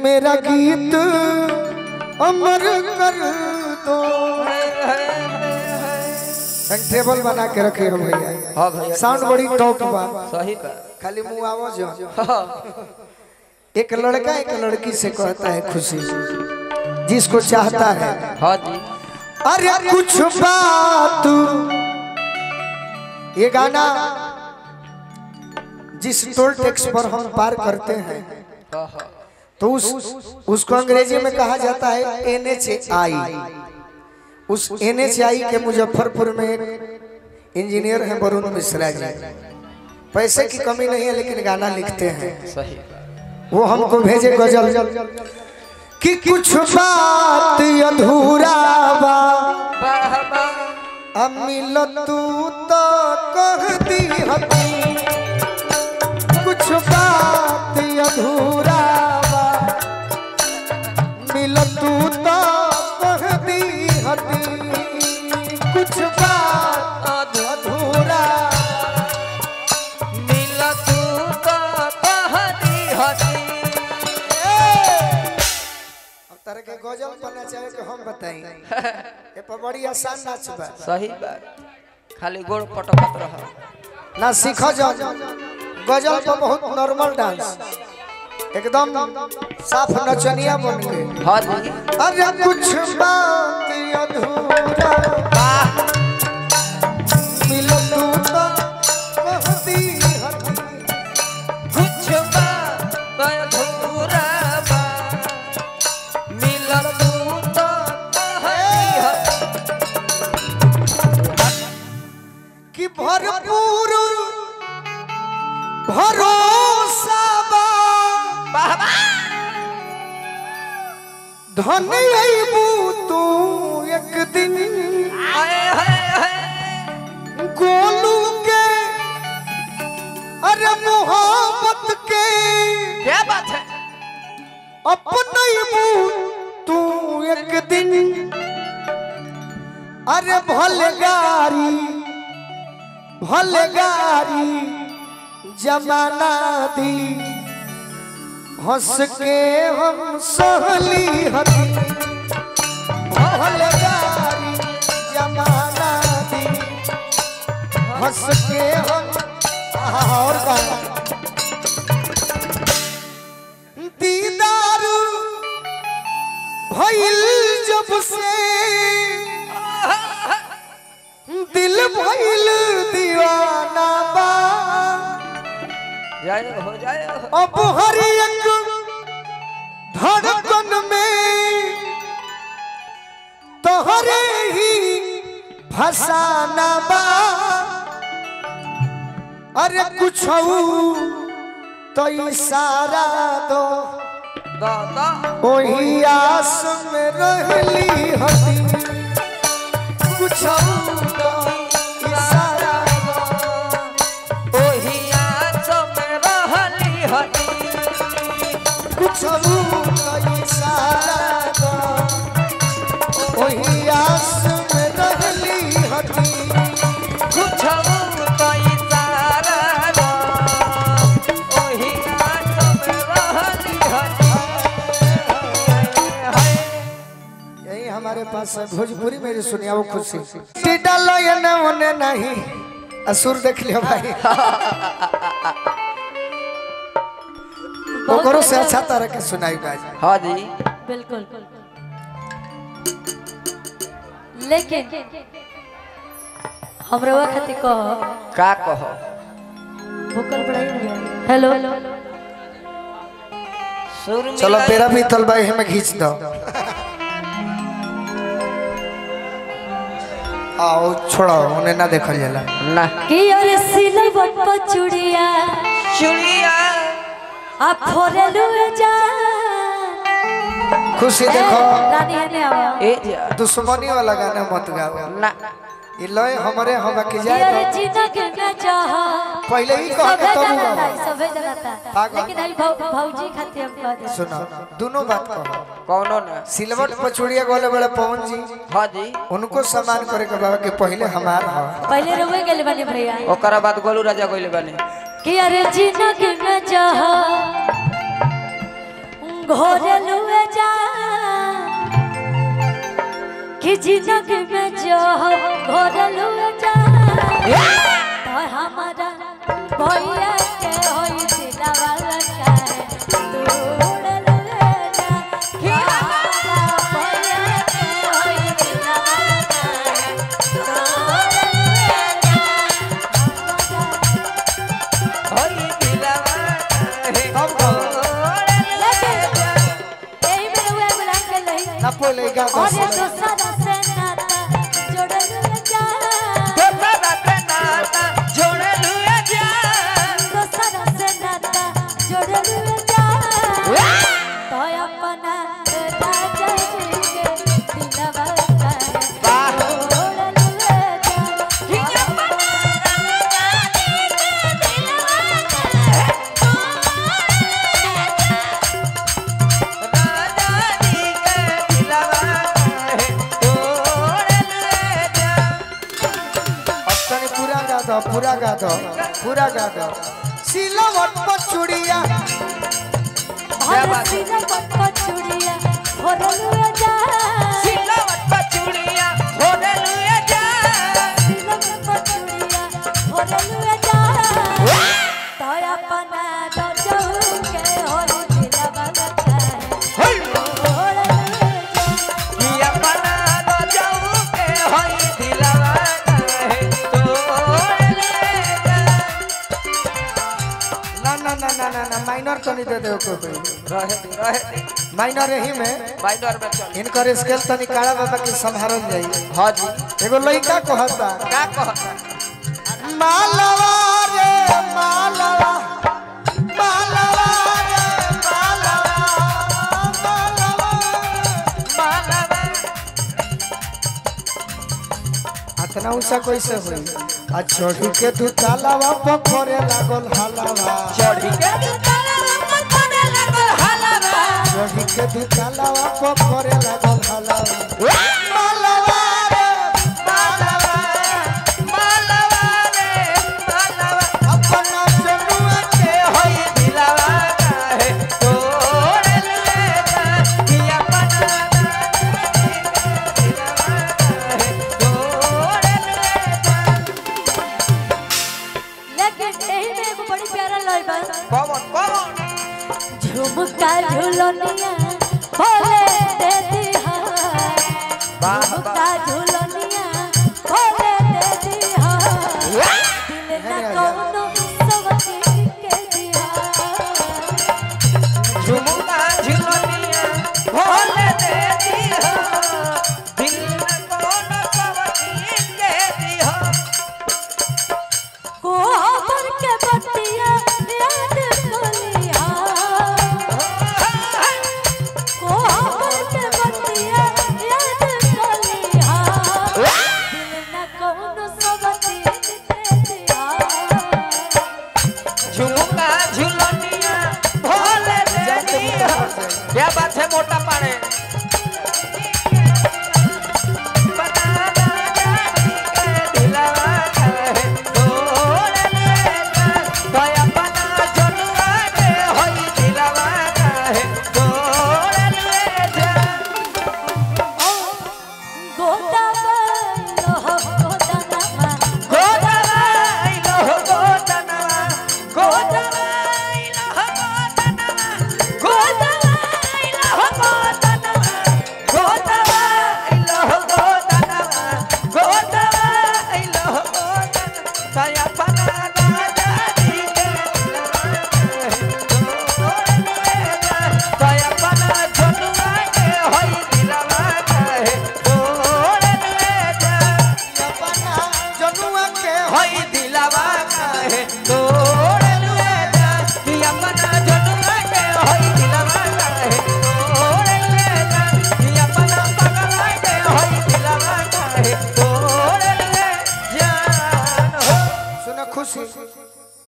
मेरा गीत अमर कर दो। टेबल बना के रखे हो भैया। हाँ भैया साउंड बड़ी टॉप बा। सही बा। खाली मुंह आवाज एक लड़का एक लड़की से कहता है खुशी जिसको चाहता है। हाँ जी। अरे कुछ बात ये गाना जिस टोल टैक्स पर हम पार करते हैं तो उसको अंग्रेजी में कहा जाता है NHI। उस NHI के मुजफ्फरपुर में एक इंजीनियर हैं वरुण मिश्रा जी। पैसे की कमी नहीं है लेकिन गाना लिखते हैं। सही। वो हमको भेजे गजल कि कुछ बात अधूरा बा अमिल तू तो कह दी हती। कुछ बात अधूरा बा मिल तू तो कह दी हती। कुछ बात अधूरा मिल तू तो कह दी हती। तरह के गजल पढ़ना चाहे कि हम बताई ये पर बड़ी आसान नाच बा। सही बात। खाली गोड़ पटपट रहा ना सीखो जाओ गजल तो बहुत नॉर्मल डांस एकदम साफ नचनिया बन गए। हाँ जी। अरे कुछ बात अधूरा मिल तू तो कहती हती। कुछ बात अधूरा बा मिल तू तो कह दी कि भरपूर भरोसा बा धन अइबू तू एक दिन। गोलू के अरे मोहब्बत के क्या बात है। अपनइबू तू एक दिन। अरे भले गारी जमाना दी हंस के हम सहली हती। भले गारी जमाना दी हंस के हम और दीदार भइल जब से दिल भइल दीवाना बा। हो जाए अब हर एक धड़कन में तोहरे ही फसाना बा। अरे कुछ तो इशारा दो दादा वही आस में रहली हती। कुछ तो इशारा दो ओही आस में रहली हती। कुछ तो इशारा दो वही आस में रहली हती। कुछ तो इशारा दो ओही आस में रहली हती। यही हमारे पास है भोजपुरी मेरी सुनिया वो खुशी डालो ये न होने नहीं असुर देख लियो भाई। ओकरो से अच्छा तरह के सुनाई बाज। हाँ जी। बिल्कुल लेकिन हमरा खातिर कहो का कहो भूकल बढ़ाई नहीं। हेलो सुर मिला। चलो तेरा भी तलबाई हमें खींच दो। आओ छोड़ो उन्हें ना देखल जाला ना कि अरे सिलवट पर चूड़िया चुड़िया आप फोरेलु जा खुशी देखो रानी ने आवा ए जा दुश्मनी वाला गाना मत गाओ ना ये लय हमरे हम के कि जाए अरे तो जीना के न चाह पहले ही कह के तब गाओ। सबे जगता पागल। लेकिन आई भौजी खातिर हम कह दे। सुनो दोनों बात कहो। कौनो ना। सिलवट पचुड़िया गोले बड़े पवन जी हाँ जी। उनको सम्मान करे के बाबा के पहले हमार हो। पहले रुए गेल बने भैया ओकरा बाद गोलू राजा कोइले बने कि अरे जीना के न चाह घोरलू जा कि जिंदगी में जो घोरलू जा तो हमारा भैया के होई दिलवा का तोड़लू जा कि हमारा भैया के होई दिलवा का होई दिलवा ना बोले गा और ये दोसरा से नाता जोड़लू जा दोसरा से नाता जोड़लू जा दोसरा से नाता जोड़लू जा तो अपना राजा जी के दिलवा का जोड़लू जा कि अपना राजा जी के दिलवा का राजा जी के दिलवा पूरा गा दो पूरा गा दो सिलवट पर चूड़िया और सीधा पट्टा चूड़िया घोरलू जा सिलवट पर चूड़िया घोरलू जा सीधा पट्टा चूड़िया घोरलू जा तो अपना राजा के होई दिलवा का घोरलू जा कि अपना राजा के होई दिलवा ना माइनर तो नहीं दे दे कोई रहे माइनर ही में माइनर में चल इनकर स्केल तनी काला बाबा के संभारल जाई हां जी एगो लइका कहता का कहता मालवा रे मालवा मालवा रे मालवा मालवा अतना ऊंचा कैसे हुई आ छोड़ी के तू तालावा पकड़े लागल हलावा चढ़ी के तालाब पर पड़े लगल हलवा छोड़ी के तू तालावा पकड़े लागल हलावा मालवा रे मालवा मालवा रे मालवा अपना जनुआ के होई दिलवा काहे तोड़ ले जा कि अपना दिलवा काहे तोड़ ले जा लेकिन एही में एगो बड़ी प्यारा लय बा कौन झुमका झुलनिया भोले दे दिहा झुमका झुलनिया भोले दे दिहा दिल ना कोनो सबके के दिहा झुमका झुलनिया भोले दे दिहा दिल न कौन सवती के दिहा कोहबर के बतिया याद कोलिया कोहबर के बतिया याद कोलिया दिल ना कोनो सबके के दिहा झुमका झुलनिया भोले दे दिहा क्या बात है मोटा पाड़े बता राजा जी के दिलवा काहे तोड़ ले जा तो अपना जनुआ के होई दिलवा काहे तोड़ ले जा गोदावा लोह गोदावा गोदवाई लोह गोदनवा गोदवाई लोह गोदनवा गोदवाई लोह गोदनवा गोदवाई लोह गोदनवा गोदवाई लोह गोदनवा सया पना